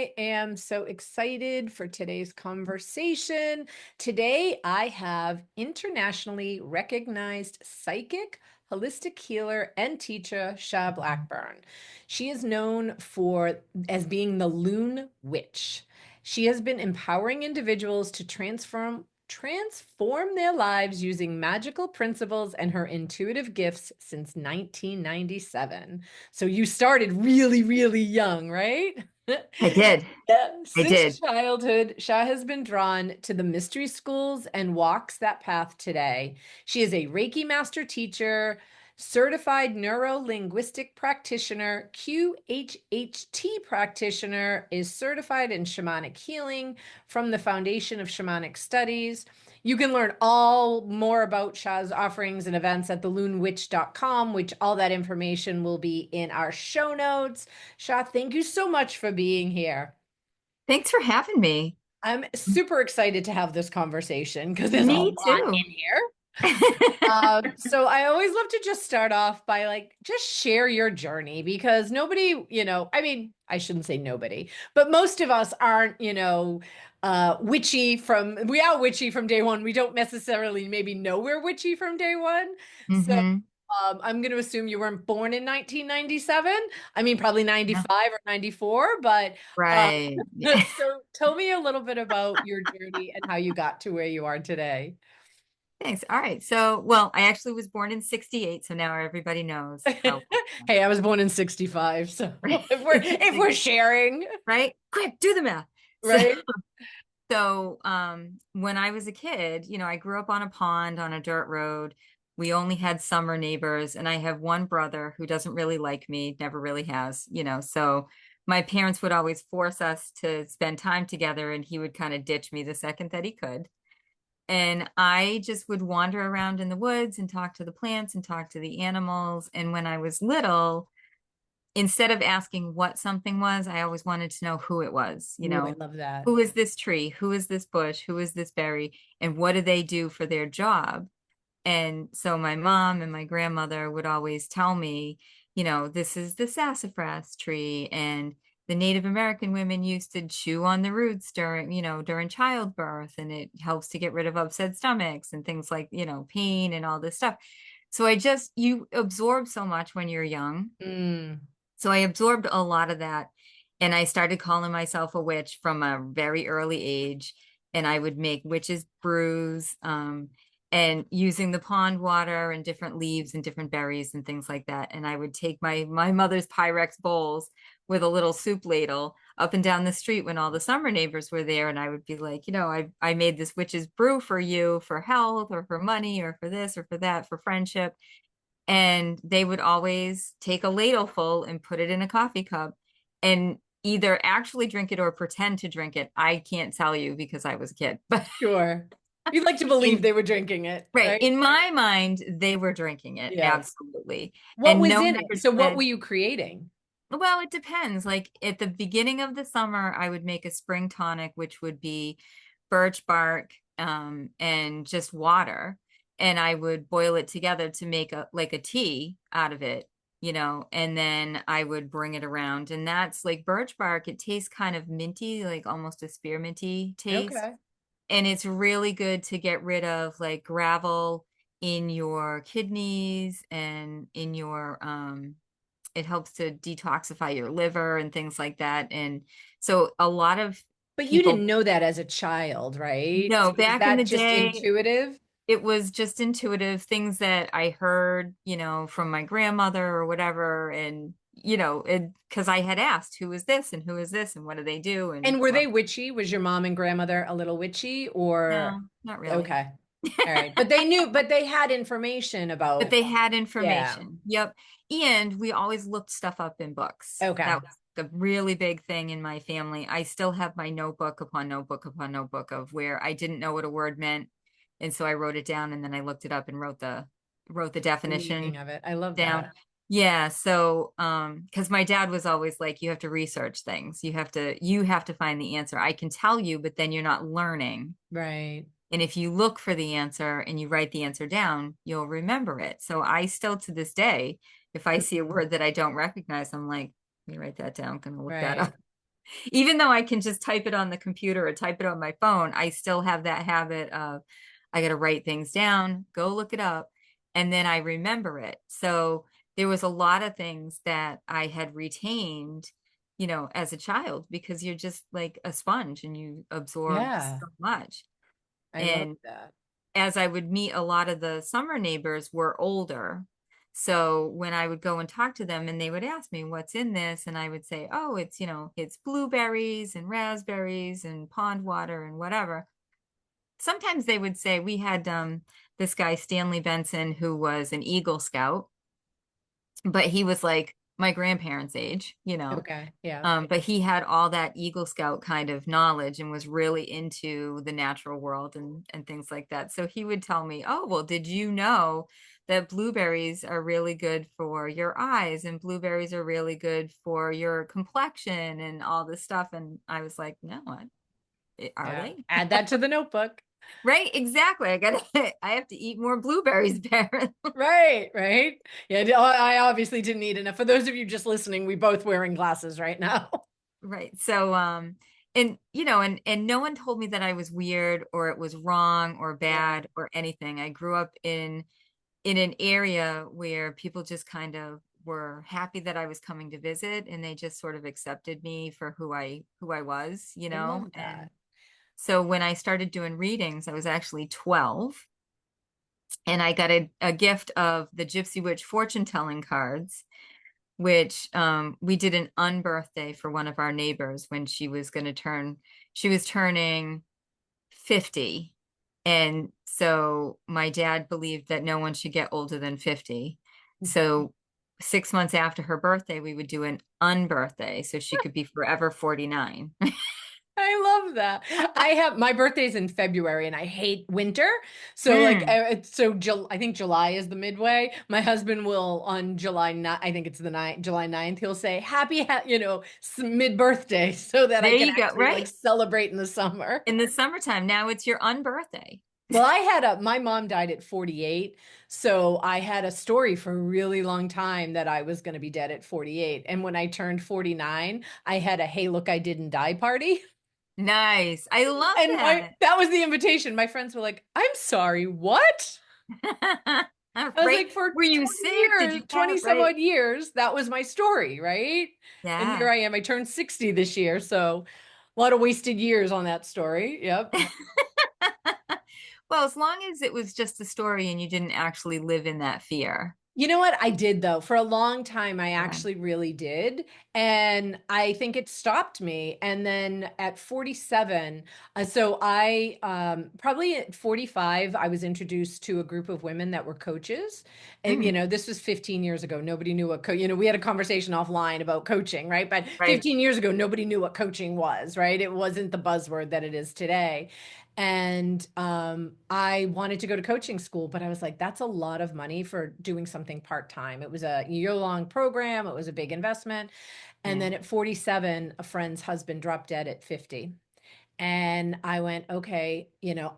I am so excited for today's conversation. Today, I have internationally recognized psychic, holistic healer, and teacher, Sha Blackburn. She is known for as being the Loon Witch. She has been empowering individuals to transform their lives using magical principles and her intuitive gifts since 1997. So you started really, really young, right? I did. Yeah. I Since did. childhood, Shah has been drawn to the mystery schools and walks that path today. She is a Reiki master teacher, certified neuro-linguistic practitioner, QHHT practitioner, is certified in shamanic healing from the Foundation of Shamanic Studies. You can learn all more about Shah's offerings and events at theloonwitch.com, which all that information will be in our show notes. Shah, thank you so much for being here. Thanks for having me. I'm super excited to have this conversation because there's a Me lot too. in here. So I always love to just start off by just share your journey because nobody, I mean, I shouldn't say nobody, but most of us aren't, we are witchy from day one. We don't necessarily maybe know we're witchy from day one. So hmm I'm going to assume you weren't born in 1997. I mean, probably Yeah. 95 or 94, but Right. so tell me a little bit about your journey and how you got to where you are today. Thanks. All right. So, well, I actually was born in 68, so now everybody knows how. Hey, I was born in 65, so if we're sharing, Right? Quick, do the math. So, right? when I was a kid, I grew up on a pond on a dirt road. We only had summer neighbors, and I have one brother who doesn't really like me, never really has. So my parents would always force us to spend time together, and he would kind of ditch me the second that he could. And I just would wander around in the woods and talk to the plants and talk to the animals. And when I was little, instead of asking what something was, I always wanted to know who it was. Ooh, I love that. Who is this tree? Who is this bush? Who is this berry? And what do they do for their job? And so my mom and my grandmother would always tell me, this is the sassafras tree. And the Native American women used to chew on the roots during childbirth, and it helps to get rid of upset stomachs and things like, pain and all this stuff. So you absorb so much when you're young. Mm. So I absorbed a lot of that. And I started calling myself a witch from a very early age. And I would make witches' brews, and using the pond water and different leaves and different berries and things like that. And I would take my mother's Pyrex bowls with a little soup ladle up and down the street when all the summer neighbors were there. And I would be like, I made this witch's brew for you for health or for money or for this or for that, for friendship. And they would always take a ladle full and put it in a coffee cup and either actually drink it or pretend to drink it. I can't tell you because I was a kid, but Sure. You'd like to believe in they were drinking it, right, right? in my mind, they were drinking it, Yeah. absolutely. What And was no in one it? ever So what were said, you creating? well, it depends. Like at the beginning of the summer, I would make a spring tonic, which would be birch bark, and just water. And I would boil it together to make a tea out of it, and then I would bring it around. And that's like birch bark. It tastes kind of minty, like almost a spearminty taste. Okay. And it's really good to get rid of like gravel in your kidneys and in your it helps to detoxify your liver and things like that. And so a lot of But you people didn't know that as a child, right? know So was back in the that just day, intuitive? it was just intuitive things that I heard, from my grandmother or whatever. And, it because I had asked, who is this and who is this and what do they do? And And were well, they witchy? Was your mom and grandmother a little witchy or no, not really. okay. All right. But they knew, but they had information But about, they had yeah. information. Yep. And we always looked stuff up in books. Okay. That was the really big thing in my family. I still have my notebook upon notebook upon notebook of where I didn't know what a word meant. And so I wrote it down and then I looked it up and wrote the The meaning definition of it. I love down. that. Yeah. So because my dad was always like, you have to research things. You have to find the answer. I can tell you, but then you're not learning. Right. And if you look for the answer and you write the answer down, you'll remember it. So I still to this day, if I see a word that I don't recognize, I'm like, let me write that down. I'm gonna look that Right. up. Even though I can just type it on the computer or type it on my phone, I still have that habit of I got to write things down, go look it up, and then I remember it. So there was a lot of things that I had retained, as a child because you're just like a sponge and you absorb Yeah, so much. I love And that. as I would meet a lot of the summer neighbors were older. So when I would go and talk to them and they would ask me what's in this, and I would say, oh, it's blueberries and raspberries and pond water and whatever. Sometimes they would say we had this guy, Stanley Benson, who was an Eagle Scout, but he was like my grandparents' age. Okay, yeah. But he had all that Eagle Scout kind of knowledge and was really into the natural world and things like that. So he would tell me, oh, well, did you know that blueberries are really good for your eyes and blueberries are really good for your complexion and all this stuff? And I was like, no, are Yeah. they? Add that to the notebook. Right, exactly. I have to eat more blueberries, Baron. Right, right. Yeah, I obviously didn't eat enough. For those of you just listening, we both wearing glasses right now. Right. So, and no one told me that I was weird or it was wrong or Yeah. bad or anything. I grew up in an area where people just kind of were happy that I was coming to visit and they just sort of accepted me for who I was. I love And that. so when I started doing readings, I was actually 12 and I got a gift of the Gypsy Witch fortune telling cards which we did an unbirthday for one of our neighbors when she was turning 50. And so my dad believed that no one should get older than 50. So 6 months after her birthday, we would do an unbirthday so she could be forever 49. I love that. I have my birthday's in February and I hate winter. So like Mm, I think July is the midway. My husband will on July 9th, I think it's the 9th, July 9th, he'll say mid birthday so that I there can you go, actually like right? celebrate in the summer. In the summertime, now it's your unbirthday. Well, my mom died at 48. So I had a story for a really long time that I was going to be dead at 48. And when I turned 49, I had a hey, look, I didn't die party. Nice. I love And that. that was the invitation. My friends were like, I'm sorry, what? I was Right? like, for Were you 20 sick? Did years, you 20 have, some right? odd years, that was my story, right? And here Yeah. I am. I turned 60 this year. So a lot of wasted years on that story. Yep. Well, as long as it was just a story and you didn't actually live in that fear. You know what? I did though. For a long time, I Yeah. actually really did. And I think it stopped me. And then at 47, so I probably at 45, I was introduced to a group of women that were coaches. And, Mm, this was 15 years ago. Nobody knew we had a conversation offline about coaching, right? But right. 15 years ago, nobody knew what coaching was, right? It wasn't the buzzword that it is today. And I wanted to go to coaching school, but I was like, that's a lot of money for doing something part-time. It was a year-long program, it was a big investment. And Yeah. then at 47, a friend's husband dropped dead at 50. And I went, okay,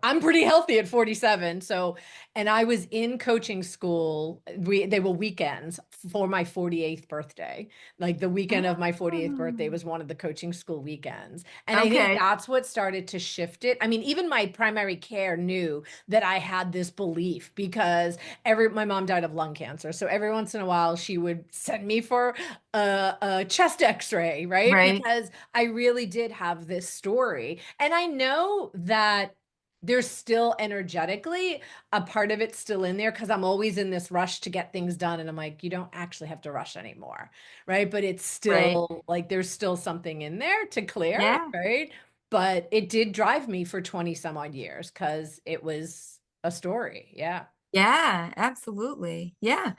I'm pretty healthy at 47. So, and I was in coaching school. They were weekends for my 48th birthday. Like the weekend of my 48th birthday Oh, was one of the coaching school weekends. And I think okay. that's what started to shift it. I mean, even my primary care knew that I had this belief because my mom died of lung cancer. So every once in a while she would send me for a chest x-ray, right? Right. Because I really did have this story. And I know that there's still energetically a part of it still in there because I'm always in this rush to get things done. And I'm like, you don't actually have to rush anymore. Right. But it's Right. still like there's still something in there to clear. Yeah. Right. But it did drive me for 20 some odd years because it was a story. Yeah. Yeah, absolutely. Yeah.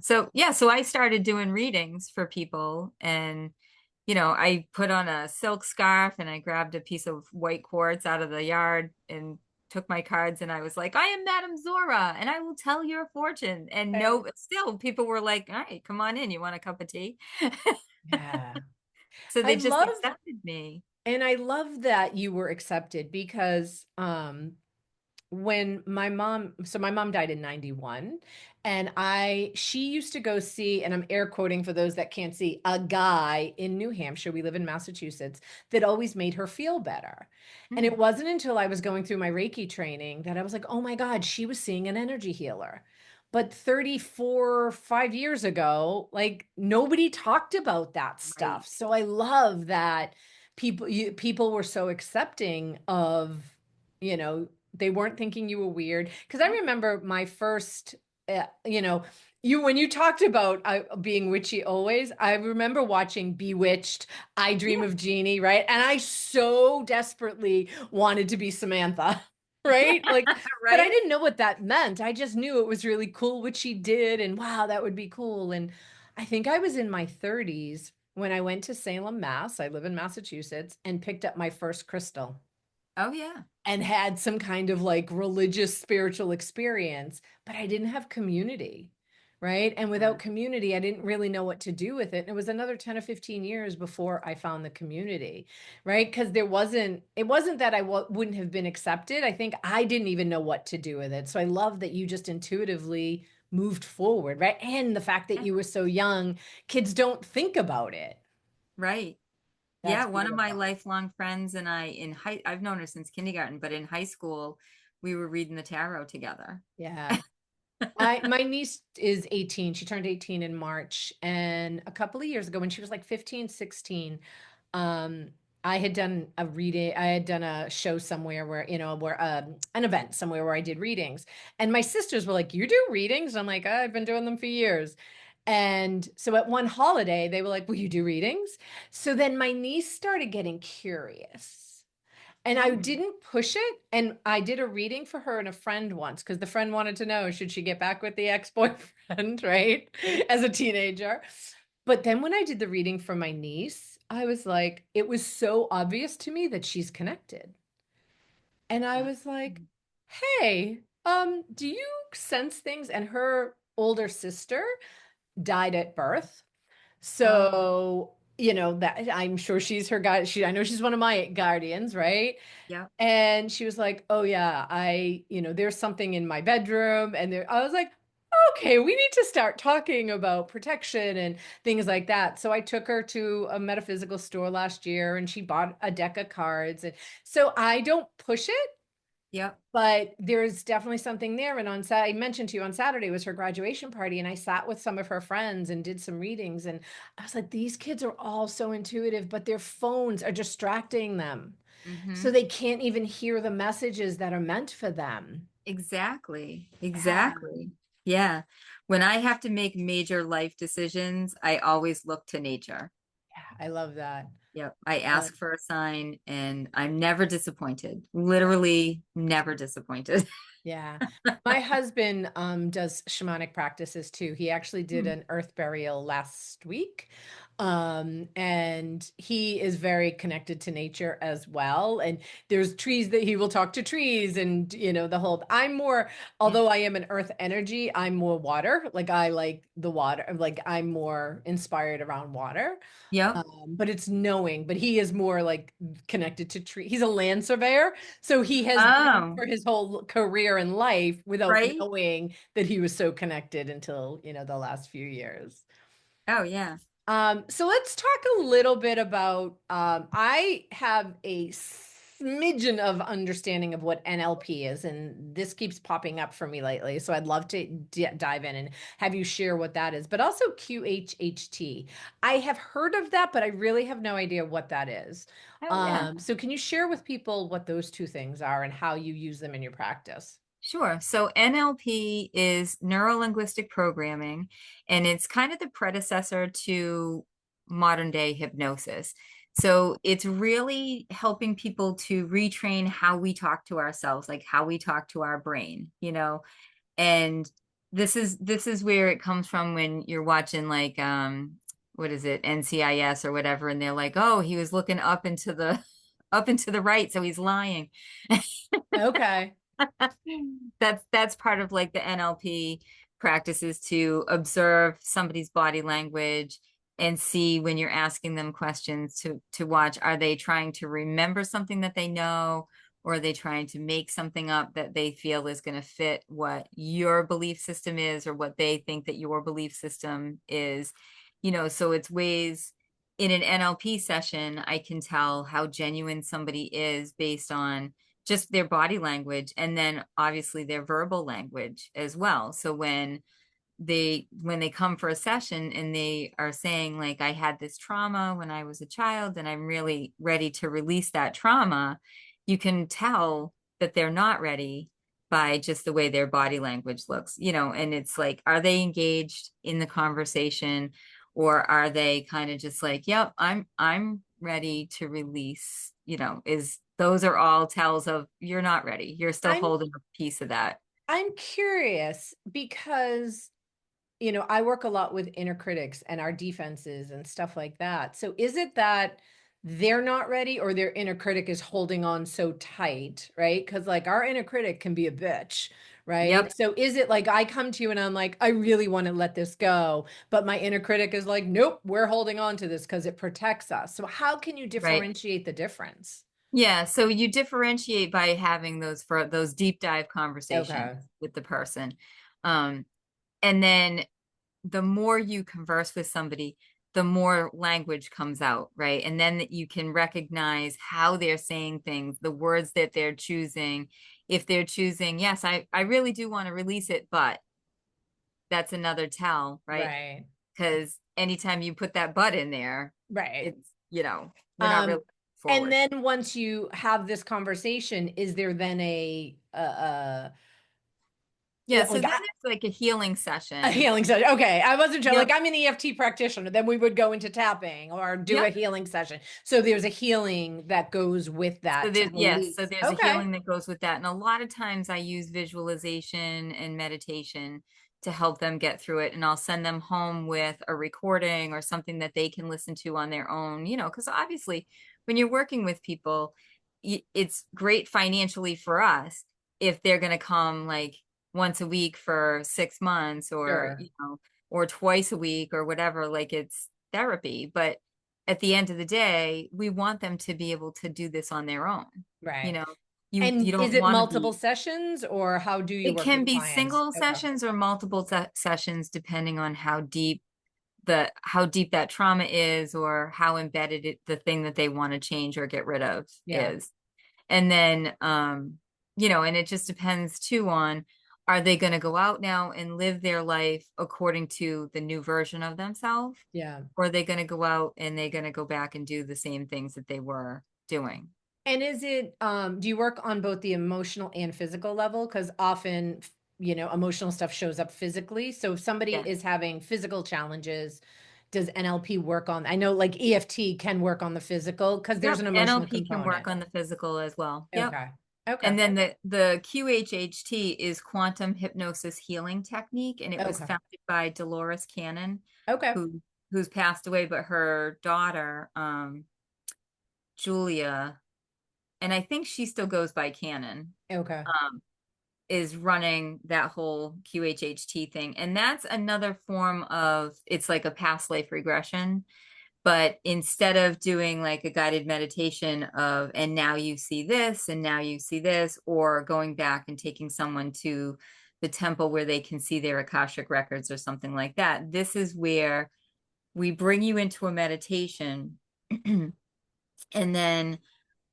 So I started doing readings for people and I put on a silk scarf and I grabbed a piece of white quartz out of the yard and took my cards and I was like, I am Madame Zora and I will tell your fortune. And Yeah. no, still people were like, all right, come on in. You want a cup of tea? Yeah. So I they just love accepted me. And I love that you were accepted because when my mom died in 91, and she used to go see, and I'm air quoting for those that can't see, a guy in New Hampshire, we live in Massachusetts, that always made her feel better. And Hmm. it wasn't until I was going through my Reiki training that I was like, oh my God, she was seeing an energy healer. But 34, 5 years ago, like nobody talked about that Right. stuff. So I love that people were so accepting of, you know, they weren't thinking you were weird. Because I Yeah. remember my first, you when you talked about being witchy always, I remember watching Bewitched, I Dream Yeah. of Jeannie, right? And I so desperately wanted to be Samantha, right? Like, but I Right. didn't know what that meant. I just knew it was really cool what she did, and wow, that would be cool. And I think I was in my 30s when I went to Salem, Mass. I live in Massachusetts, and picked up my first crystal Oh, yeah. and had some kind of like religious spiritual experience, but I didn't have community. Right. And without community, I didn't really know what to do with it. And it was another 10 or 15 years before I found the community. Right. Because it wasn't that I wouldn't have been accepted. I think I didn't even know what to do with it. So I love that you just intuitively moved forward. Right. And the fact that Yeah. you were so young, kids don't think about it. Right. That's Yeah, one of my beautiful. lifelong friends and I I've known her since kindergarten, but in high school we were reading the tarot together. Yeah. My niece is 18. She turned 18 in March. And a couple of years ago, when she was like 15, 16, um, I had done a reading, I had done a show somewhere where, where an event somewhere where I did readings. And my sisters were like, "You do readings?" I'm like, "I've been doing them for years." And so at one holiday, they were like, "Will you do readings?" So then my niece started getting curious. And I Hmm. didn't push it. And I did a reading for her and a friend once because the friend wanted to know, should she get back with the ex-boyfriend, right? As a teenager. But then when I did the reading for my niece, I was like, it was so obvious to me that she's connected. And I was like, hey, do you sense things? And her older sister died at birth. Oh, So, that I'm sure she's her guide. I know she's one of my guardians, right? yeah. And she was like, "Oh yeah, there's something in my bedroom." And I was like, "Okay, we need to start talking about protection and things like that." So I took her to a metaphysical store last year and she bought a deck of cards. And so I don't push it, Yep. but there's definitely something there. And I mentioned to you on Saturday was her graduation party, and I sat with some of her friends and did some readings. And I was like, these kids are all so intuitive, but their phones are distracting them. So Hmm. they can't even hear the messages that are meant for them. Exactly. Yeah. Exactly. Yeah. When I have to make major life decisions, I always look to nature. Yeah, I love that. Yep. I I love ask for a sign and I'm never disappointed. Literally never disappointed. Yeah. My husband does shamanic practices too. He actually did Hmm. an earth burial last week. And he is very connected to nature as well. And there's trees that he will talk to trees, and the whole I'm more, Yeah. although I am an earth energy, I'm more water. Like I like the water, like I'm more inspired around water. Yep. But it's knowing, but he is more like connected to tree. He's a land surveyor. So he has been Oh, for his whole career and life without right. knowing that he was so connected until, the last few years. Oh, yeah. So let's talk a little bit about, I have a smidgen of understanding of what NLP is, and this keeps popping up for me lately. So I'd love to dive in and have you share what that is, but also QHHT. I have heard of that, but I really have no idea what that is. Oh, yeah. So can you share with people what those two things are and how you use them in your practice? Sure. So NLP is neuro-linguistic programming, and it's kind of the predecessor to modern day hypnosis. So it's really helping people to retrain how we talk to ourselves, like how we talk to our brain, And this is where it comes from when you're watching like what is it, NCIS or whatever, and they're like, "Oh, he was looking up into the up into the right, so he's lying." Okay. That's part of like the NLP practices to observe somebody's body language and see when you're asking them questions to watch, are they trying to remember something that they know, or are they trying to make something up that they feel is going to fit what your belief system is or what they think that your belief system is? So it's ways in an NLP session, I can tell how genuine somebody is based on just their body language and then obviously their verbal language as well. So when they come for a session and they are saying like, I had this trauma when I was a child and I'm really ready to release that trauma, you can tell that they're not ready by just the way their body language looks, and it's like, are they engaged in the conversation, or are they kind of just like, yep, I'm ready to release, is those are all tells of you're not ready. You're still I'm holding a piece of that. I'm curious because I work a lot with inner critics and our defenses and stuff like that. So is it that they're not ready or their inner critic is holding on so tight, right? Because like our inner critic can be a bitch, right? Yep. So is it like I come to you and I'm like, I really want to let this go, but my inner critic is like, nope, we're holding on to this because it protects us. So how can you Right. differentiate the difference? Yeah, so you differentiate by having those deep dive conversations Okay. with the person. Um, and then the more you converse with somebody, the more language comes out, right? And then that you can recognize how they're saying things, the words that they're choosing. If they're choosing, yes, I really do want to release it, but that's another tell, right? Right. Because anytime you put that but in there, Right. it's, you're not really And forward. then once you have this conversation, is there then Yeah, so like then there's like a healing a session. healing session? Okay, I wasn't sure. Like Yep. I'm an EFT practitioner, then we would go into tapping or do a Yep. healing session. So there's a healing that goes with So that to there's, yes, so release. there's a Okay. healing that goes with that. And a lot of times I use visualization and meditation to help them get through it. And I'll send them home with a recording or something that they can listen to on their own, because obviously when you're working with people, it's great financially for us if they're going to come like once a week for 6 months, or, Sure. or twice a week or whatever, like it's therapy. But at the end of the day, we want them to be able to do this on their own. You Right. know, you And is don't it want to multiple be, sessions or how do you it work can with be clients? single Okay. sessions or multiple sessions depending on how deep that trauma is, or how embedded the thing that they want to change or get rid of Yeah. is. And then and it just depends too on, are they going to go out now and live their life according to the new version of themselves, Yeah. or are they going to go out and they're going to go back and do the same things that they were doing? And is it, do you work on both the emotional and physical level? Because often, emotional stuff shows up physically. So if somebody Yeah. is having physical challenges, does NLP work on, I know like EFT can work on the physical because there's Yep. an emotional NLP can work component. on the physical as well. Yep. Okay. Okay. And then the QHHT is quantum hypnosis healing technique, and it was Okay. founded by Dolores Cannon, Okay. who's passed away, but her daughter, Julia, and I think she still goes by Cannon, Okay. um, is running that whole QHHT thing. And that's another form of, it's like a past life regression. But instead of doing like a guided meditation of, and now you see this, and now you see this, or going back and taking someone to the temple where they can see their Akashic records or something like that, this is where we bring you into a meditation and then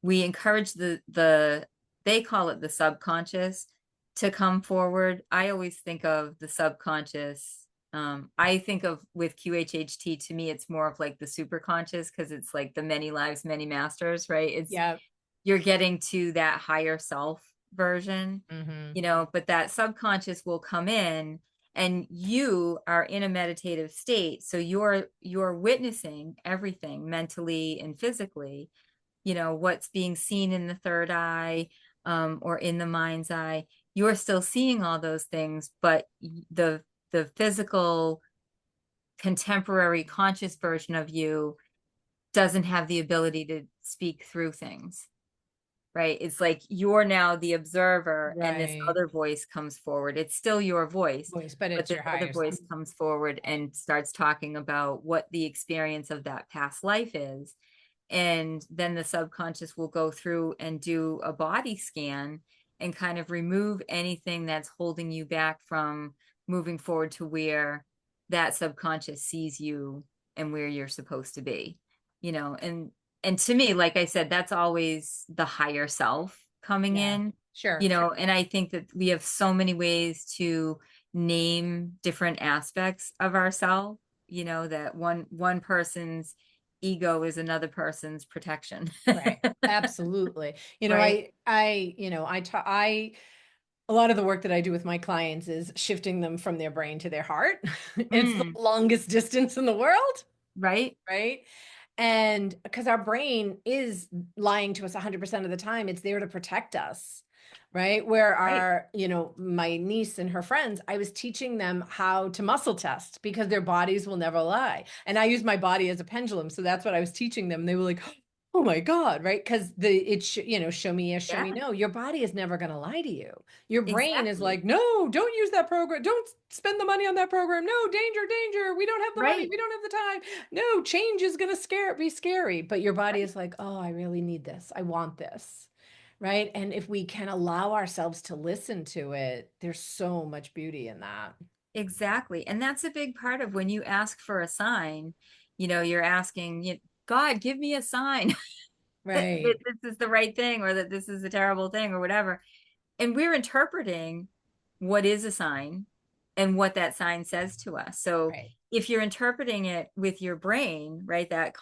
we encourage the they call it the subconscious to come forward. I always think of the subconscious. I think of with QHHT, to me, it's more of like the super conscious, because it's like the many lives, many masters, right? It's, Yeah. you're getting to that higher self version, Mm-hmm. but that subconscious will come in and you are in a meditative state. So you're witnessing everything mentally and physically, what's being seen in the third eye, or in the mind's eye. You're still seeing all those things, but the physical contemporary conscious version of you doesn't have the ability to speak through things, right? It's like you're now the observer and this Right. other voice comes forward. It's still your voice, Voice, but but it's this your other higher self. voice comes forward Right. and starts talking about what the experience of that past life is. And then the subconscious will go through and do a body scan and kind of remove anything that's holding you back from moving forward to where that subconscious sees you and where you're supposed to be, and to me, like I said, that's always the higher self coming Yeah, in, sure. and I think that we have so many ways to name different aspects of ourselves, that one person's ego is another person's protection. Right. Absolutely. Right. A lot of the work that I do with my clients is shifting them from their brain to their heart. It's the Mm, longest distance in the world, right. right? And because our brain is lying to us 100% of the time, it's there to protect us, right? Where Right. my niece and her friends, I was teaching them how to muscle test because their bodies will never lie. And I use my body as a pendulum. So that's what I was teaching them. They were like, oh my God, right? Because show me yes, show me Yeah, no. Your body is never going to lie to you. Your brain is exactly. like, no, don't use that program. Don't spend the money on that program. No, danger, danger. We don't have the money. Right. We don't have the time. No, change is going to be scary. But your body Right. is like, oh, I really need this. I want this. Right. And if we can allow ourselves to listen to it, there's so much beauty in that. Exactly. And that's a big part of when you ask for a sign, you're asking, God, give me a sign that Right. this is the right thing or that this is a terrible thing or whatever. And we're interpreting what is a sign and what that sign says to us. So Right. if you're interpreting it with your brain, right, that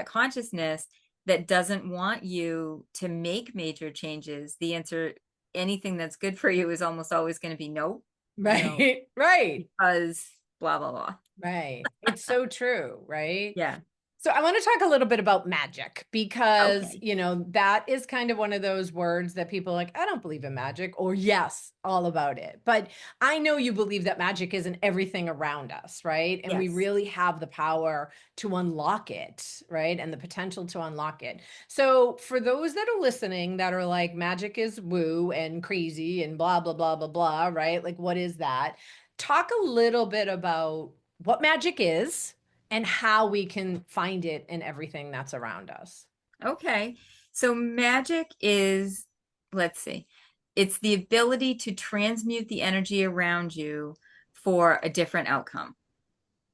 consciousness that doesn't want you to make major changes, the answer, anything that's good for you is almost always going to be no, Right. Right. because blah blah blah. Right. It's so true, right? Yeah. So I want to talk a little bit about magic because, Okay. that is kind of one of those words that people are like, I don't believe in magic, or yes, all about it. But I know you believe that magic is in everything around us, right? And we Yes. really have the power to unlock it, right? And the potential to unlock it. So for those that are listening that are like, magic is woo and crazy and blah, blah, blah, blah, blah, right? Like, what is that? Talk a little bit about what magic is and how we can find it in everything that's around us. Okay. So magic is, let's see, it's the ability to transmute the energy around you for a different outcome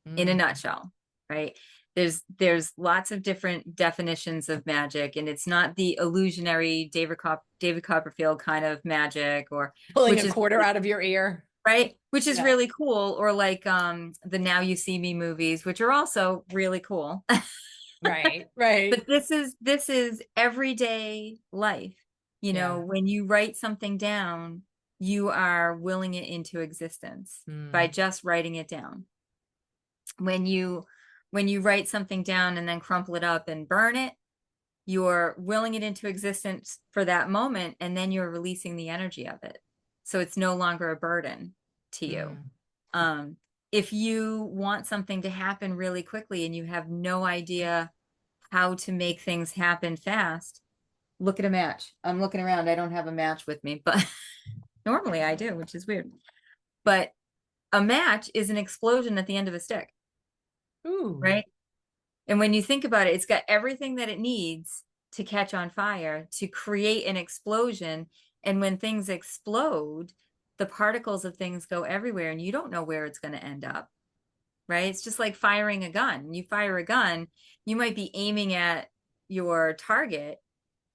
in a Mm. nutshell, right? There's lots of different definitions of magic, and it's not the illusionary David Copperfield kind of magic, or Pulling which a is quarter out of your ear. right, which is Yeah. really cool, or like the Now You See Me movies, which are also really cool. Right. Right. But this is everyday life. Yeah. When you write something down, you are willing it into existence by Mm. just writing it down. When you write something down and then crumple it up and burn it, you're willing it into existence for that moment, and then you're releasing the energy of it. So it's no longer a burden to you. Mm. Um, if you want something to happen really quickly and you have no idea how to make things happen fast, look at a match. I'm looking around. I don't have a match with me, but normally I do, which is weird. But a match is an explosion at the end of a stick, Ooh. right? And when you think about it, it's got everything that it needs to catch on fire, to create an explosion. And when things explode, the particles of things go everywhere and you don't know where it's going to end up, right? It's just like firing a gun. You fire a gun, you might be aiming at your target,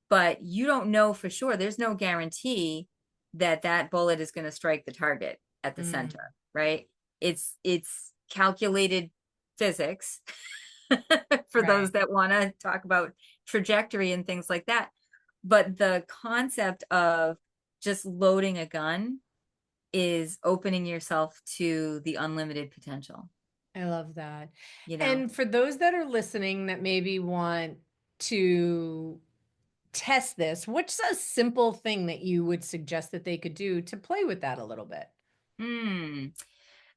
but you don't know for sure. There's no guarantee that that bullet is going to strike the target at the Mm. center, right? It's calculated physics for Right. those that want to talk about trajectory and things like that. But the concept of just loading a gun is opening yourself to the unlimited potential, I love that. you know? And for those that are listening that maybe want to test this, what's a simple thing that you would suggest that they could do to play with that a little bit? Hmm.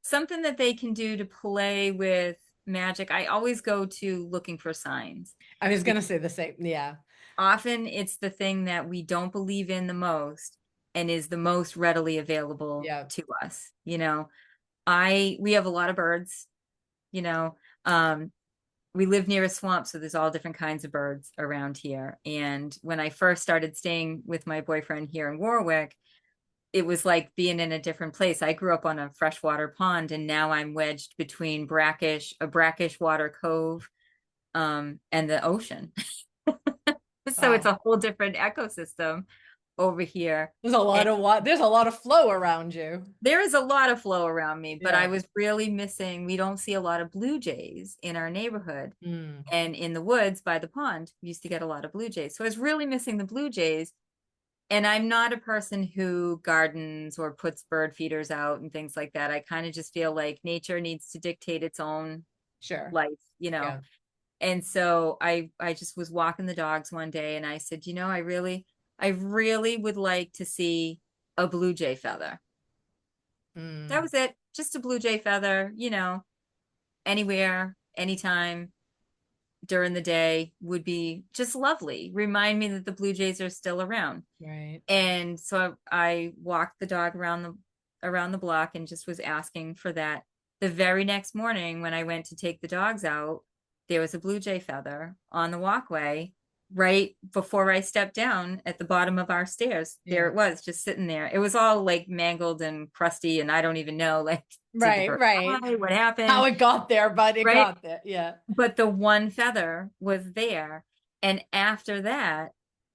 Something that they can do to play with magic. I always go to looking for signs I was going to because say the same. Yeah. often it's the thing that we don't believe in the most and is the most readily available Yeah. to us. We have a lot of birds, you know. Um, we live near a swamp, so there's all different kinds of birds around here. And when I first started staying with my boyfriend here in Warwick, it was like being in a different place. I grew up on a freshwater pond, and now I'm wedged between a brackish water cove, and the ocean. So it's Wow. a whole different ecosystem over here. There's a lot And of there's a lot of flow around you. there is a lot of flow around me, but I Yeah. was really missing, we don't see a lot of blue jays in our neighborhood. Mm, And in the woods by the pond, we used to get a lot of blue jays. So I was really missing the blue jays. And I'm not a person who gardens or puts bird feeders out and things like that. I kind of just feel like nature needs to dictate its own sure. life, you know. Yeah. And so I just was walking the dogs one day and I said, I really would like to see a blue jay feather. That Mm, was it. Just a blue jay feather, anywhere, anytime during the day would be just lovely. Remind me that the blue jays are still around. right. And so I walked the dog around the block and just was asking for that. The very next morning when I went to take the dogs out, there was a blue jay feather on the walkway right before I stepped down at the bottom of our stairs. There Yeah. it was, just sitting there. It was all like mangled and crusty, and I don't even know, like, did the Right, bird right. die? What How happened? it got there, but it Right? got there. Yeah. But the one feather was there. And after that,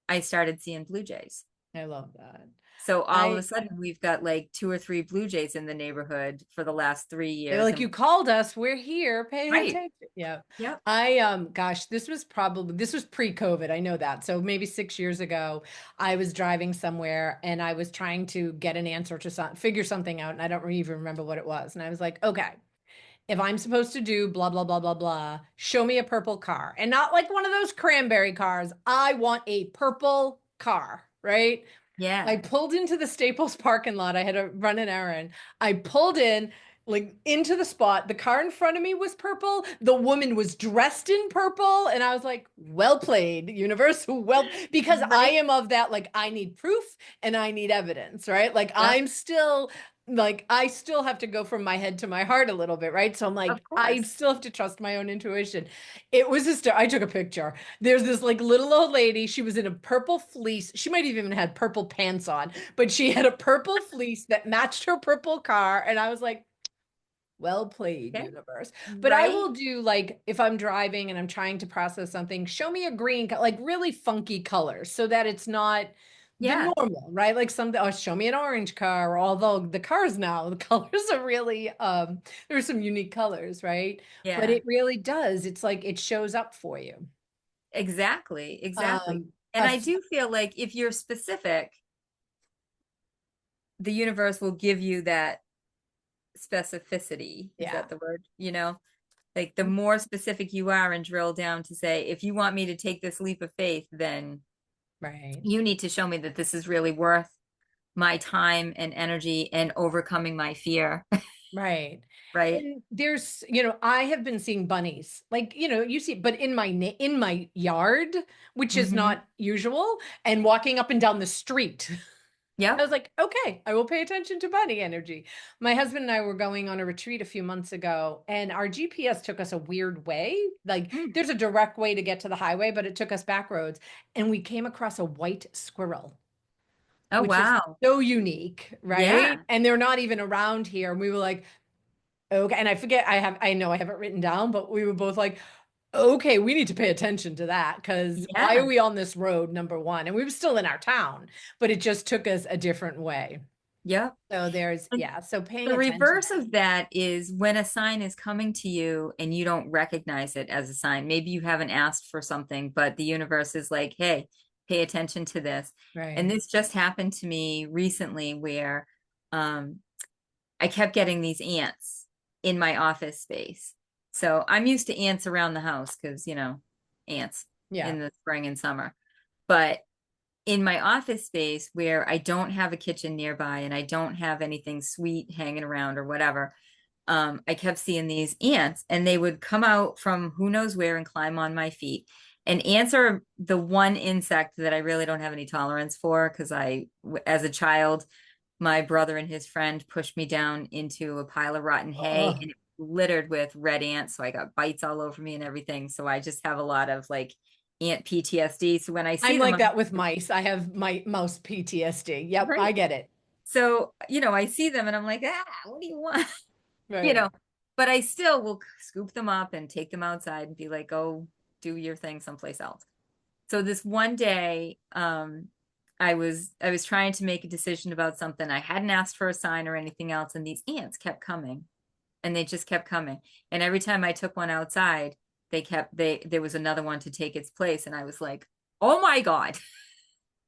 I started seeing blue jays. I love that. So all of a I sudden, we've got like two or three blue jays in the neighborhood for the last three They're years. like, And you called us, we're here, pay right. attention. Yeah. Yep. Gosh, this was pre-COVID. I know that. So maybe 6 years ago, I was driving somewhere and I was trying to get an answer to figure something out, and I don't even remember what it was. And I was like, okay, if I'm supposed to do blah, blah, blah, blah, blah, show me a purple car. And not like one of those cranberry cars. I want a purple car, right? I Yeah. pulled into the Staples parking lot. I had to run an errand. I pulled in, like, into the spot. The car in front of me was purple. The woman was dressed in purple. And I was like, well played, universe. Well, because I Right. am of that, like, I need proof and I need evidence, right? Like, Yep. I still have to go from my head to my heart a little bit, right? So I'm Of like, I course. still have to trust my own intuition. It was just, I took a picture. There's this like little old lady. She was in a purple fleece. She might have even had purple pants on, but she had a purple fleece that matched her purple car. And I was like, well played, Okay. universe. But I Right. will do, like, if I'm driving and I'm trying to process something, show me a green, like really funky colors so that it's not the Yeah. normal, right? Like something, oh, show me an orange car, although the cars now, the colors are really, there's some unique colors, right? But Yeah. it really does. It's like it shows up for you. Exactly. Exactly. Um, And a I do feel like if you're specific, the universe will give you that specificity. Is yeah, that the word? Like the more specific you are and drill down to say, if you want me to take this leap of faith, then right. you need to show me that this is really worth my time and energy and overcoming my fear. Right. Right. And there's, I have been seeing bunnies. Like, you see, but in my yard, which is Hmm. not usual, and walking up and down the street. I Yep. was like, okay, I will pay attention to bunny energy. My husband and I were going on a retreat a few months ago, and our GPS took us a weird way. Like, Mm. there's a direct way to get to the highway, but it took us back roads, and we came across a white squirrel, Oh, which is wow. so unique, right? Yeah. And they're not even around here. And we were like, okay. And I forget, I know I have it written down, but we were both like, okay, we need to pay attention to that because why are Yeah. we on this road, number one? And we were still in our town, but it just took us a different way. Yep. So And yeah, so paying the attention. reverse of that is when a sign is coming to you and you don't recognize it as a sign. Maybe you haven't asked for something, but the universe is like, hey, pay attention to this. And Right. this just happened to me recently where um, I kept getting these ants in my office space. So I'm used to ants around the house because, ants Yeah. in the spring and summer. But in my office space where I don't have a kitchen nearby and I don't have anything sweet hanging around or whatever, I kept seeing these ants and they would come out from who knows where and climb on my feet. And ants are the one insect that I really don't have any tolerance for because as a child, my brother and his friend pushed me down into a pile of rotten hay Oh, and littered with red ants. So I got bites all over me and everything. So I just have a lot of like ant PTSD. So when I I'm see them, like I'm that with mice. I have my mouse PTSD. Yep, I right. get it. So, I see them and I'm like, what do you want? you Right. know, but I still will scoop them up and take them outside and be like, go do your thing someplace else. So this one day, I was trying to make a decision about something. I hadn't asked for a sign or anything else, and these ants kept coming, and they just kept coming. And every time I took one outside, they there was another one to take its place, and I was like, oh my God,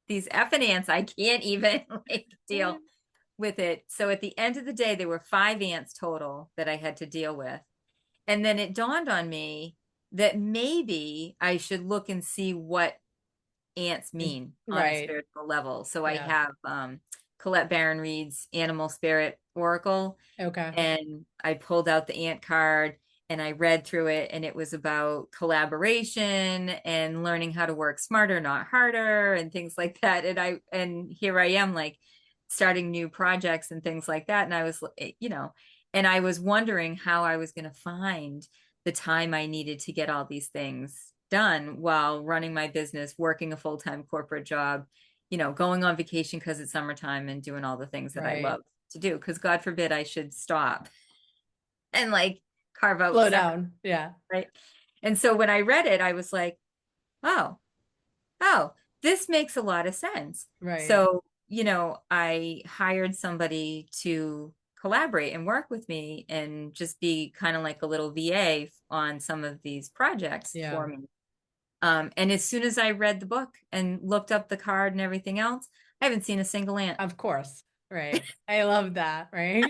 these effing ants, I can't even like deal with it. So at the end of the day, there were 5 ants total that I had to deal with. And then it dawned on me that maybe I should look and see what ants mean on a Right. spiritual level. So I Yeah. have Colette Baron Reed's Animal Spirit Oracle, Okay. and I pulled out the ant card and I read through it, and it was about collaboration and learning how to work smarter, not harder, and things like that. And here I am, like starting new projects and things like that. And I was, and I was wondering how I was going to find the time I needed to get all these things done while running my business, working a full-time corporate job, going on vacation because it's summertime and doing all the things that I Right. love to do. Because God forbid I should stop and like carve out Slow separate, down. Yeah. right? And so when I read it, I was like, oh, oh, this makes a lot of sense. Right. So, I hired somebody to collaborate and work with me and just be kind of like a little VA on some of these projects Yeah. for me. And as soon as I read the book and looked up the card and everything else, I haven't seen a single ant. Of course. Right. I love that. Right.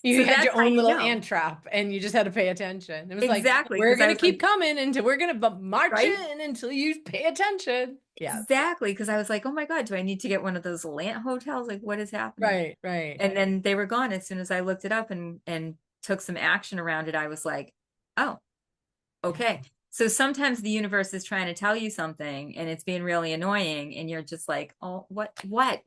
You So had that's your how own you little know. ant trap and you just had to pay attention. It was like, Exactly. we're Because I going to was keep like, coming until we're going to march right? in until you pay attention. Yeah. Exactly. Because I was like, oh my God, do I need to get one of those ant hotels? Like, what is happening? Right. Right. And then they were gone as soon as I looked it up and took some action around it. I was like, oh, Yeah. okay. So sometimes the universe is trying to tell you something and it's being really annoying, and you're just like, oh, what Right.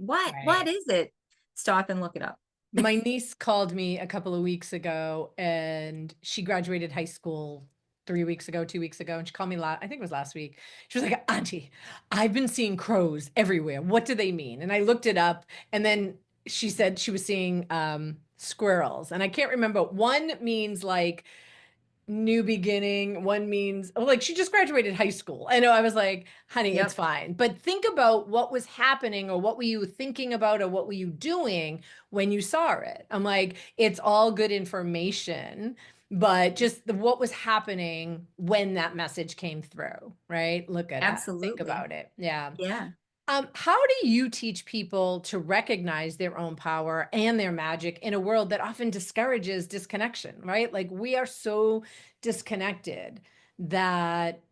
is it? Stop and look it up. My niece called me a couple of weeks ago and she graduated high school 3 weeks ago, 2 weeks ago. And she called me, I think it was last week. She was like, Auntie, I've been seeing crows everywhere. What do they mean? And I looked it up and then she said she was seeing squirrels. And I can't remember. One means like new beginning. One means, oh, like she just graduated high school. I know. I was like, honey, it's Yep, fine. But think about what was happening or what were you thinking about or what were you doing when you saw it? I'm like, it's all good information, but just what was happening when that message came through, right? Look at that. Think absolutely. about it. Yeah. Yeah. How do you teach people to recognize their own power and their magic in a world that often discourages disconnection, right? Like we are so disconnected that,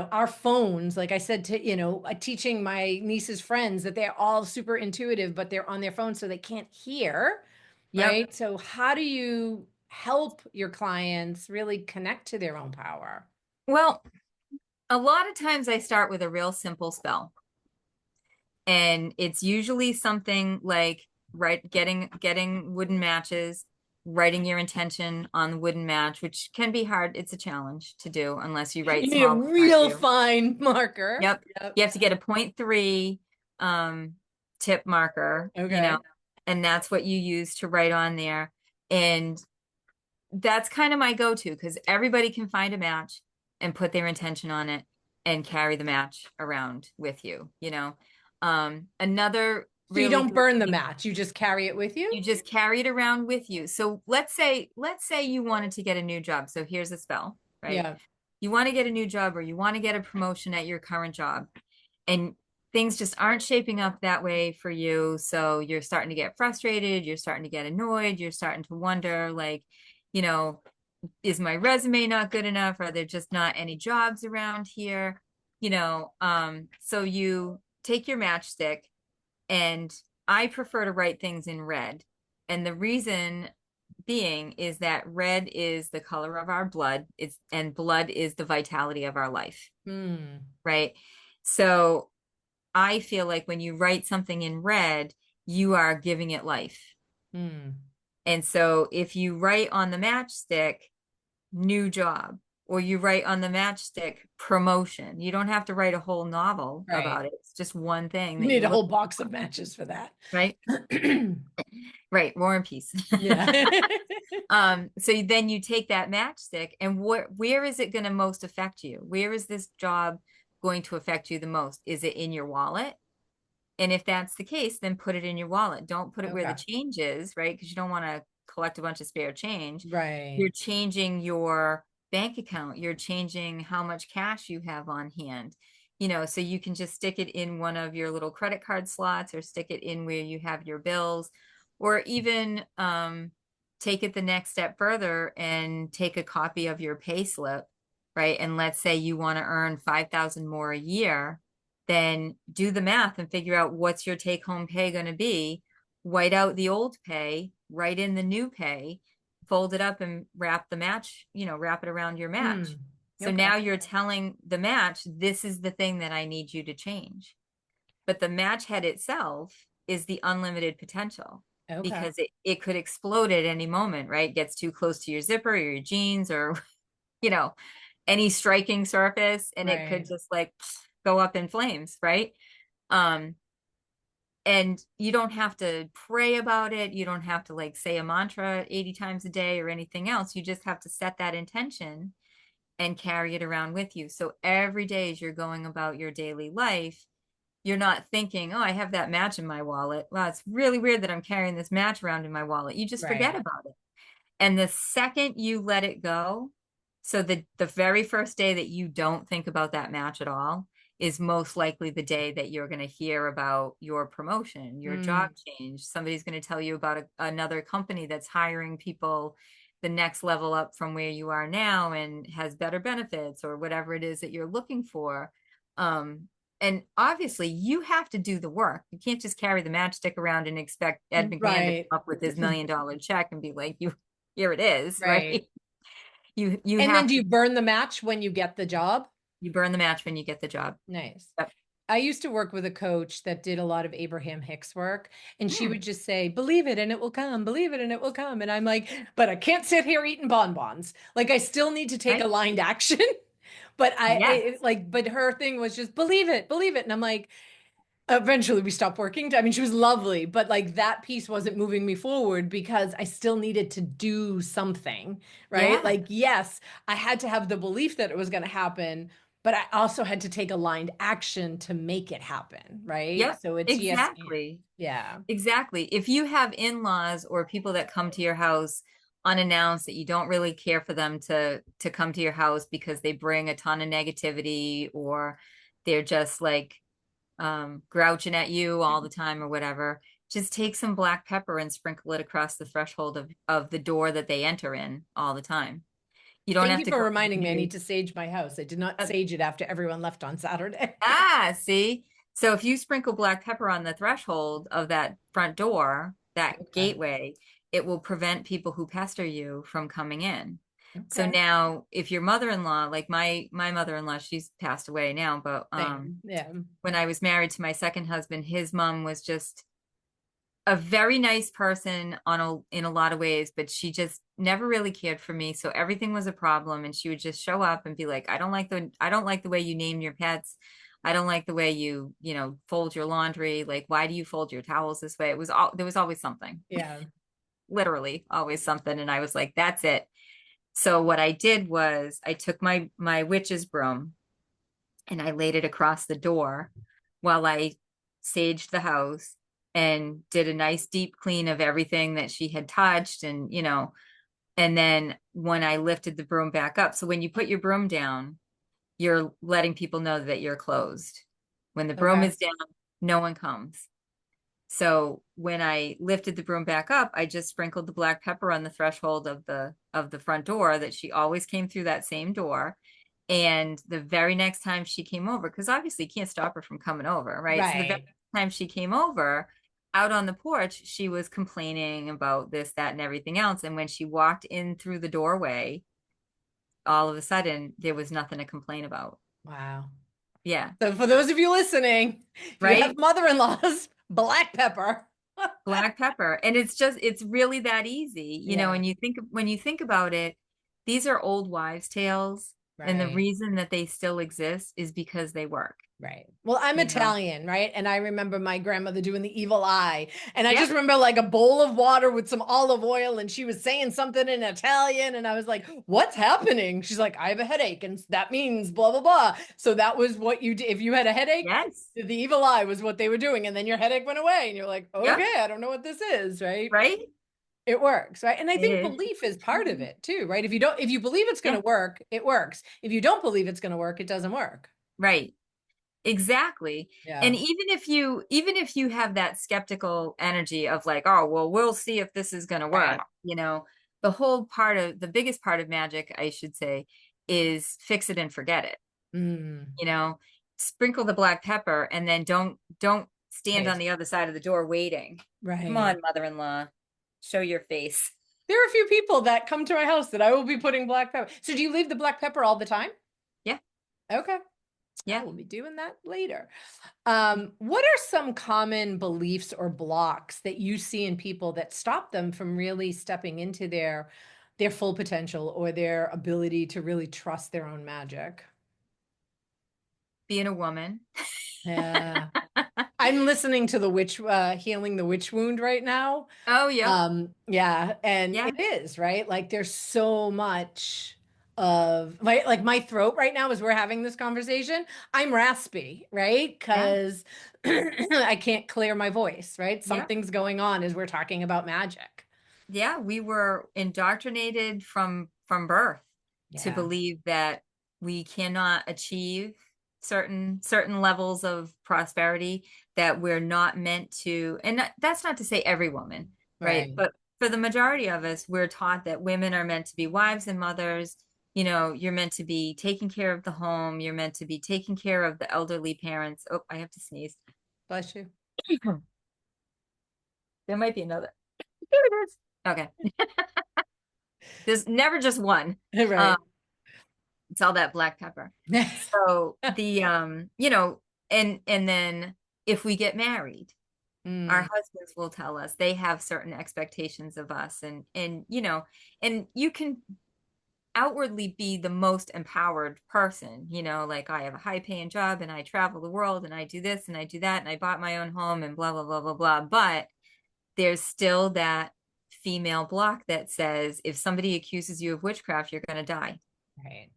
our phones, like I said to, teaching my niece's friends that they're all super intuitive, but they're on their phone so they can't hear, Yep. right? So how do you help your clients really connect to their own power? Well, a lot of times I start with a real simple spell. And it's usually something like getting wooden matches, writing your intention on the wooden match, which can be hard. It's a challenge to do unless you You write need a small like I real do. fine marker. Yep. Yep. You have to get a .3 um tip marker, Okay. and that's what you use to write on there. And that's kind of my go-to because everybody can find a match and put their intention on it and carry the match around with you. Another So you really don't good burn the thing, match, you just carry it with you? you just carry it around with you. So let's say you wanted to get a new job. So here's a spell, right? Yeah. You want to get a new job or you want to get a promotion at your current job, and things just aren't shaping up that way for you. So you're starting to get frustrated, you're starting to get annoyed, you're starting to wonder, like, you know, is my resume not good enough? Are there just not any jobs around here? So you take your matchstick, and I prefer to write things in red. And the reason being is that red is the color of our blood. And blood is the vitality of our life, Hmm. right? So I feel like when you write something in red, you are giving it life. Hmm. And so if you write on the matchstick, new job, or you write on the matchstick, promotion, you don't have to write a whole novel Right. about it. It's just one thing You that need you're a whole looking box for, of matches for that. right? Right, War and Peace. Yeah. So then you take that matchstick and where is it going to most affect you? Where is this job going to affect you the most? Is it in your wallet? And if that's the case, then put it in your wallet. Don't put it where the Okay. change is, right? Because you don't want to collect a bunch of spare change. Right. You're changing your bank account. You're changing how much cash you have on hand. So you can just stick it in one of your little credit card slots or stick it in where you have your bills, or even take it the next step further and take a copy of your pay slip, right? And let's say you want to earn 5,000 more a year, then do the math and figure out what's your take home pay going to be. White out the old pay, write in the new pay, fold it up and wrap it around your match. Hmm. So Okay. now you're telling the match, this is the thing that I need you to change. But the match head itself is the unlimited potential Okay. because it could explode at any moment, right? Gets too close to your zipper or your jeans or, you know, any striking surface, and it could Right. just like go up in flames, right? Um, and you don't have to pray about it. You don't have to like say a mantra 80 times a day or anything else. You just have to set that intention and carry it around with you. So every day as you're going about your daily life, you're not thinking, oh, I have that match in my wallet. Wow, it's really weird that I'm carrying this match around in my wallet. You just forget Right. about it. And the second you let it go, so the very first day that you don't think about that match at all is most likely the day that you're going to hear about your promotion, your job Hmm. change. Somebody's going to tell you about another company that's hiring people the next level up from where you are now and has better benefits or whatever it is that you're looking for. And obviously, you have to do the work. You can't just carry the matchstick around and expect Ed McMahon to Right. come up with his $1 million check and be like, "You, here it is," Right. right? You And then have do to you burn the match when you get the job? you burn the match when you get the job. Nice. Yep. I used to work with a coach that did a lot of Abraham Hicks work, and she Mm, would just say, "Believe it and it will come, believe it and it will come." And I'm like, "But I can't sit here eating bonbons. Like I still need to take right? aligned action." But Yes. but her thing was just believe it. And I'm like, eventually we stopped working. I mean, she was lovely, but like that piece wasn't moving me forward because I still needed to do something, right? Yeah. Like, yes, I had to have the belief that it was going to happen, but I also had to take aligned action to make it happen, right? Yep. So it's yes and Exactly. yeah. Exactly. If you have in-laws or people that come to your house unannounced that you don't really care for them to come to your house because they bring a ton of negativity or they're just like grouching at you all the time or whatever, just take some black pepper and sprinkle it across the threshold of the door that they enter in all the time. You don't Thank have you to for go in reminding me. I very need to sage my house. I did not uh, sage it after everyone left on Saturday. see. So if you sprinkle black pepper on the threshold of that front door, that Okay. gateway, it will prevent people who pester you from coming in. So Okay. now if your mother-in-law, like my mother-in-law, she's passed away now, but Same. Yeah. when I was married to my second husband, his mom was just a very nice person in a lot of ways, but she just never really cared for me. So everything was a problem. And she would just show up and be like, I don't like the way you name your pets. I don't like the way you fold your laundry. Like, why do you fold your towels this way? There was always something, Yeah. literally always something. And I was like, that's it. So what I did was I took my witch's broom and I laid it across the door while I saged the house and did a nice deep clean of everything that she had touched and then when I lifted the broom back up. So when you put your broom down, you're letting people know that you're closed. When the broom Okay. is down, no one comes. So when I lifted the broom back up, I just sprinkled the black pepper on the threshold of the front door that she always came through that same door. And the very next time she came over, because obviously you can't stop her from coming over, right? So the very Right. next time she came over, out on the porch, she was complaining about this, that, and everything else. And when she walked in through the doorway, all of a sudden there was nothing to complain about. Wow. Yeah, So for those of you listening, if you have right? mother-in-laws, black pepper. Black pepper. And it's really that easy, Yeah, and when you think about it, these are old wives' tales. And the right. reason that they still exist is because they work, Right. Well, I'm you know? Italian, right? And I remember my grandmother doing the evil eye. And I Yeah. just remember like a bowl of water with some olive oil, and she was saying something in Italian. And I was like, what's happening? She's like, I have a headache. And that means blah, blah, blah. So that was what you did. If you had a headache, Yes. the evil eye was what they were doing. And then your headache went away. And you're like, Yep. okay, I don't know what this is, right? Right? It works, right? And I think It belief is part of is. it too, right? If you believe it's going Yeah. to work, it works. If you don't believe it's going to work, it doesn't work. Right. Exactly. Yeah. And even if you have that skeptical energy of like, oh, well, we'll see if this is going to work, Right. the biggest part of magic, I should say, is fix it and forget it. Mm. You know, sprinkle the black pepper and then don't stand on Wait. the other side of the door waiting. Come Right. on, mother-in-law, show your face. There are a few people that come to my house that I will be putting black pepper. So do you leave the black pepper all the time? Yeah. Okay. I Yeah. will be doing that later. What are some common beliefs or blocks that you see in people that stop them from really stepping into their full potential or their ability to really trust their own magic? Being a woman. Yeah. I'm listening to the witch healing the witch wound right now. Oh, yep. Yeah, and Yeah. it is, right? Like there's so much of like my throat right now as we're having this conversation, I'm raspy, right? Yeah. Because I can't clear my voice, right? Yeah. Something's going on as we're talking about magic. Yeah, we were indoctrinated from birth to Yeah, believe that we cannot achieve certain levels of prosperity, that we're not meant to, and that's not to say every woman, right? right. But for the majority of us, we're taught that women are meant to be wives and mothers. You're meant to be taking care of the home, you're meant to be taking care of the elderly parents. Oh, I have to sneeze. Bless you. There might be another. There it is. Okay. There's never just one. Um, Right. it's all that black pepper. So and then if we get married, our Mm, husbands will tell us they have certain expectations of us, and you can outwardly be the most empowered person, like I have a high paying job and I travel the world and I do this and I do that and I bought my own home and blah blah blah blah blah. But there's still that female block that says if somebody accuses you of witchcraft, you're going to die. right.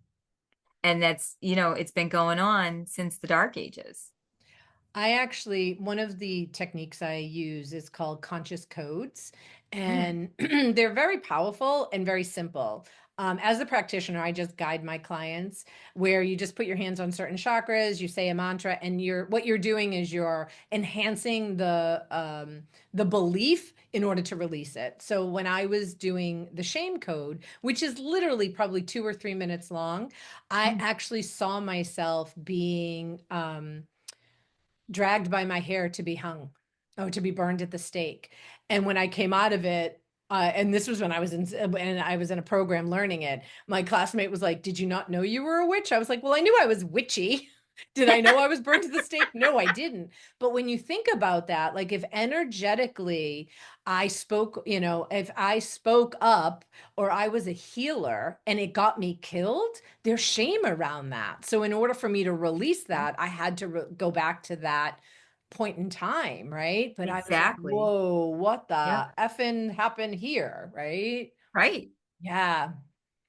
And it's been going on since the dark ages. One of the techniques I use is called conscious codes, Mm, and they're very powerful and very simple. As a practitioner, I just guide my clients where you just put your hands on certain chakras, you say a mantra, and what you're doing is you're enhancing the belief in order to release it. So when I was doing the shame code, which is literally probably 2 or 3 minutes long, I mm. actually saw myself being dragged by my hair to be hung, oh, to be burned at the stake. And when I came out of it, and this was when I was in a program learning it. My classmate was like, "Did you not know you were a witch?" I was like, "Well, I knew I was witchy." Did I know I was burned to the stake? No, I didn't. But when you think about that, like if energetically I spoke, if I spoke up or I was a healer and it got me killed, there's shame around that. So in order for me to release Yeah, that, I had to go back to that point in time, right? But I was like, exactly. whoa, what Yep. the effing happened here, right? Right. Yeah.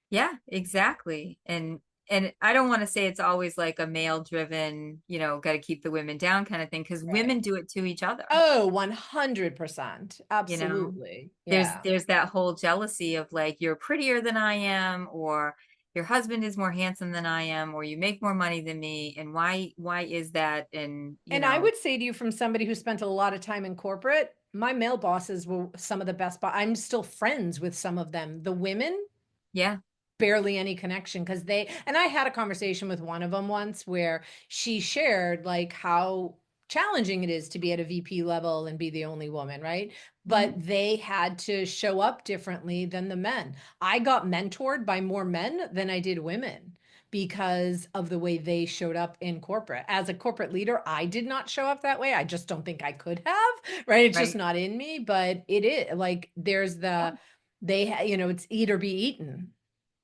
Yeah, exactly. And I don't want to say it's always like a male driven, got to keep the women down kind of thing, because Right. women do it to each other. Oh, 100%. you know Absolutely. there's Yeah. there's that whole jealousy of like you're prettier than I am, or your husband is more handsome than I am, or you make more money than me, and why is that? And And I would say to you, from somebody who spent a lot of time in corporate, my male bosses were some of the best. I'm still friends with some of them. The women, yeah. barely any connection because and I had a conversation with one of them once where she shared like how challenging it is to be at a VP level and be the only woman, right? But Mhm. they had to show up differently than the men. I got mentored by more men than I did women because of the way they showed up in corporate. As a corporate leader, I did not show up that way. I just don't think I could have, right? It's just Right. not in me, but it is like there's Yeah. it's eat or be eaten.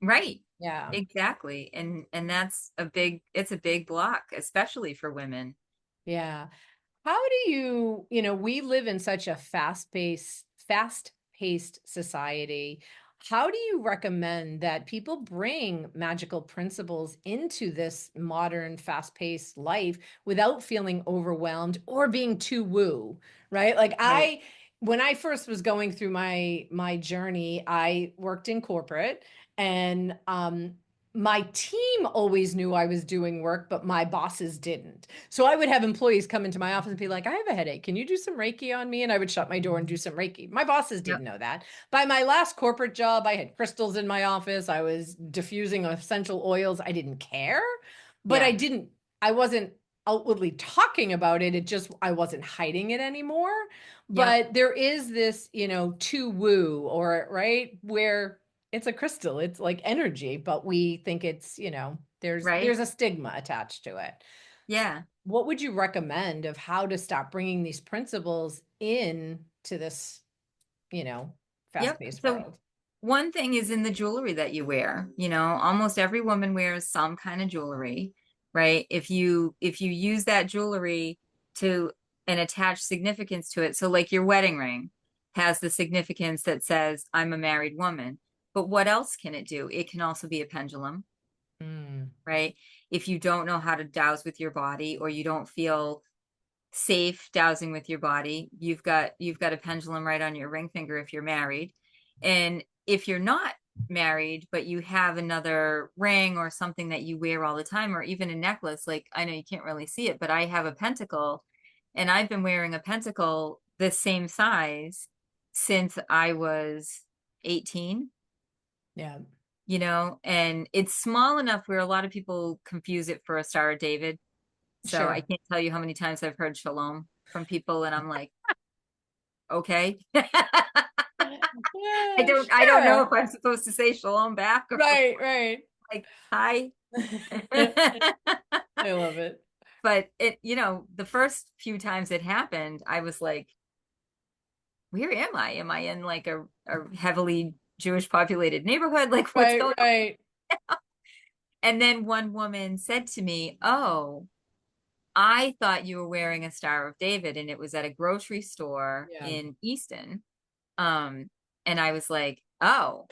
Right. Yeah. Exactly. And that's it's a big block, especially for women. Yeah. How do we live in such a fast-paced society. How do you recommend that people bring magical principles into this modern fast-paced life without feeling overwhelmed or being too woo, right? Like Right. when I first was going through my journey, I worked in corporate and my team always knew I was doing work, but my bosses didn't. So I would have employees come into my office and be like, I have a headache. Can you do some Reiki on me? And I would shut my door and do some Reiki. My bosses Yep. didn't know that. By my last corporate job, I had crystals in my office. I was diffusing essential oils. I didn't care, but Yeah. I wasn't outwardly talking about it. It just, I wasn't hiding it anymore. Yep. But there is this, to woo or right where it's a crystal. It's like energy, but we think it's, there's Right. a stigma attached to it. Yeah. What would you recommend of how to stop bringing these principles in to this, you know, Yep. fast-paced So world? one thing is in the jewelry that you wear. Almost every woman wears some kind of jewelry, right? If you use that jewelry to and attach significance to it. So like your wedding ring has the significance that says I'm a married woman. But what else can it do? It can also be a pendulum, Mm, right? If you don't know how to douse with your body or you don't feel safe dowsing with your body, you've got a pendulum right on your ring finger if you're married. And if you're not married but you have another ring or something that you wear all the time or even a necklace, like I know you can't really see it, but I have a pentacle and I've been wearing a pentacle the same size since I was 18, yeah, and it's small enough where a lot of people confuse it for a Star of David. So I sure. can't tell you how many times I've heard shalom from people, and I'm like, okay. Yeah, I don't know if sure. I'm supposed to say shalom back or Right, right. like hi. I love it. But the first few times it happened, I was like, where am I? Am I in like a heavily Jewish populated neighborhood? Like what's Right, going on? right. And then one woman said to me, oh, I thought you were wearing a Star of David, and it was at a grocery store Yeah. in Easton. Um, and I was like, oh,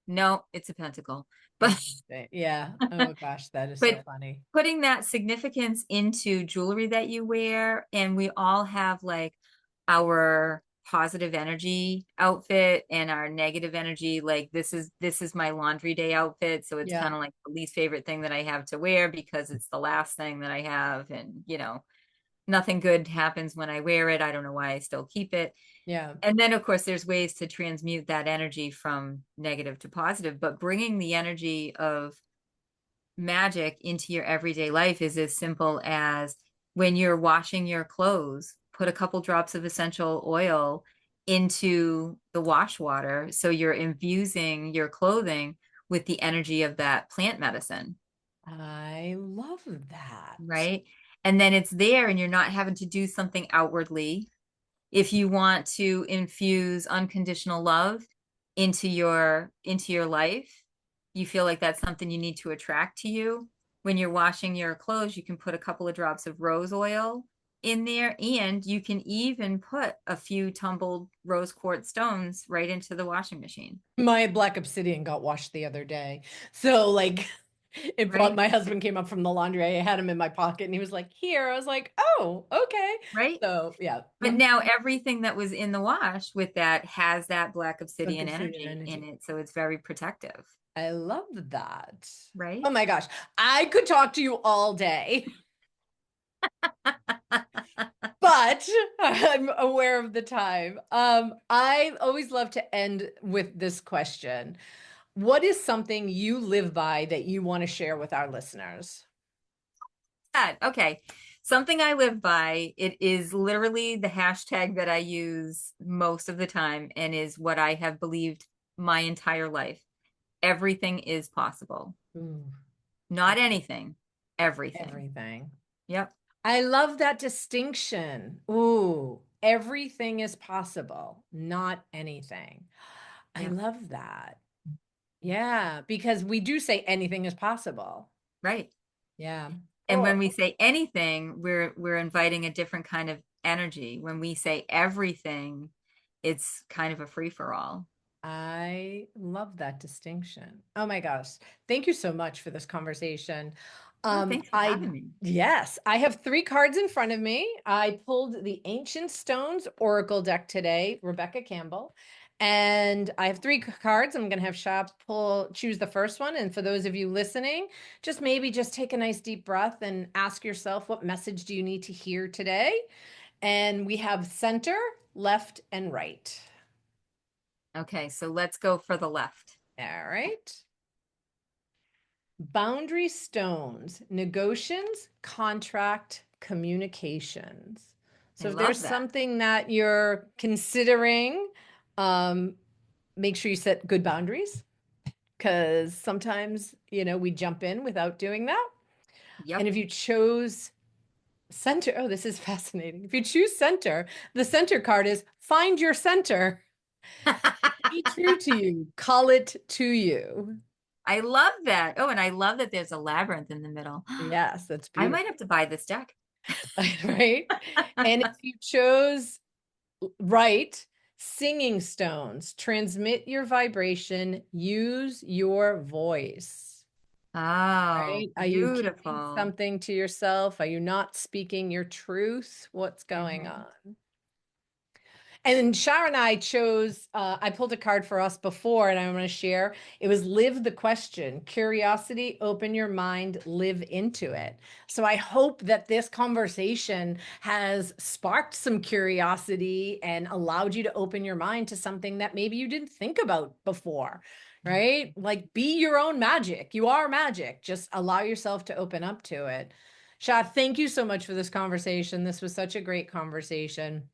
no, it's a pentacle. But Interesting. Yeah. Oh gosh, that is so but funny. putting that significance into jewelry that you wear, and we all have like our positive energy outfit and our negative energy. Like this is my laundry day outfit. So it's Yeah. kind of like the least favorite thing that I have to wear because it's the last thing that I have. And nothing good happens when I wear it. I don't know why I still keep it. Yeah. And then, of course, there's ways to transmute that energy from negative to positive, but bringing the energy of magic into your everyday life is as simple as when you're washing your clothes, put a couple drops of essential oil into the wash water. So you're infusing your clothing with the energy of that plant medicine, I love that. right? And then it's there and you're not having to do something outwardly. If you want to infuse unconditional love into your life, you feel like that's something you need to attract to you. When you're washing your clothes, you can put a couple of drops of rose oil in there, and you can even put a few tumbled rose quartz stones right into the washing machine. My black obsidian got washed the other day. So like Right. my husband came up from the laundry. I had him in my pocket and he was like, "Here." I was like, "Oh, okay." Right. So, yeah. But now everything that was in the wash with that has that black Black obsidian obsidian energy in energy. it, so it's very protective. I love that. Right. Oh my gosh. I could talk to you all day, but I'm aware of the time. I always love to end with this question. What is something you live by that you want to share with our listeners? Okay. Something I live by, it is literally the hashtag that I use most of the time and is what I have believed my entire life. Everything is possible. Ooh. Not anything, everything. Everything. Yep. I love that distinction. Ooh, everything is possible, not anything. I Yep. love that. Yeah, because we do say anything is possible. Right. Yeah. And when Cool. we say anything, we're inviting a different kind of energy. When we say everything, it's kind of a free for all. I love that distinction. Oh my gosh. Thank you so much for this conversation. Oh, thanks for I having me. yes, I have three cards in front of me. I pulled the Ancient Stones Oracle deck today, Rebecca Campbell. And I have three cards. I'm going to have Shab choose the first one. And for those of you listening, just take a nice deep breath and ask yourself, what message do you need to hear today? And we have center, left, and right. Okay, so let's go for the left. All right. Boundary stones, negotiations, contract, communications. I So if there's love that. something that you're considering, um, make sure you set good boundaries because sometimes, we jump in without doing that. And Yep. if you chose center, oh, this is fascinating. If you choose center, the center card is find your center. Be true to you. Call it to you. I love that. Oh, and I love that there's a labyrinth in the middle. Yes, that's I might have beautiful. to buy this deck. Right? And if you chose right, singing stones, transmit your vibration, use your voice. Oh, Right? Are you keeping beautiful. something to yourself? Are you not speaking your truth? What's going Mhm. on? And Shara and I chose, I pulled a card for us before, and I want to share. It was live the question, curiosity, open your mind, live into it. So I hope that this conversation has sparked some curiosity and allowed you to open your mind to something that maybe you didn't think about before, right? Like be your own magic. You are magic. Just allow yourself to open up to it. Shah, thank you so much for this conversation. This was such a great conversation.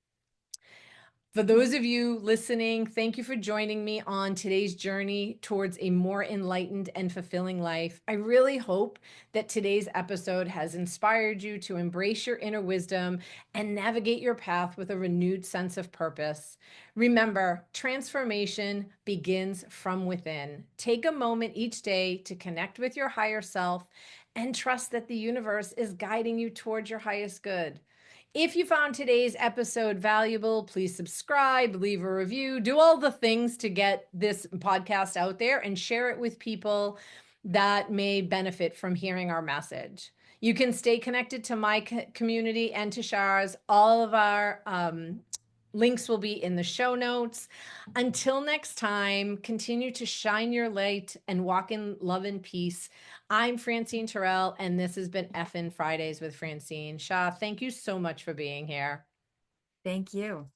For those Mhm. of you listening, thank you for joining me on today's journey towards a more enlightened and fulfilling life. I really hope that today's episode has inspired you to embrace your inner wisdom and navigate your path with a renewed sense of purpose. Remember, transformation begins from within. Take a moment each day to connect with your higher self and trust that the universe is guiding you towards your highest good. If you found today's episode valuable, please subscribe, leave a review, do all the things to get this podcast out there and share it with people that may benefit from hearing our message. You can stay connected to my community and to Shara's. All of our links will be in the show notes. Until next time, continue to shine your light and walk in love and peace. I'm Francine Terrell, and this has been Effin' Fridays with Francine. Shah, thank you so much for being here. Thank you.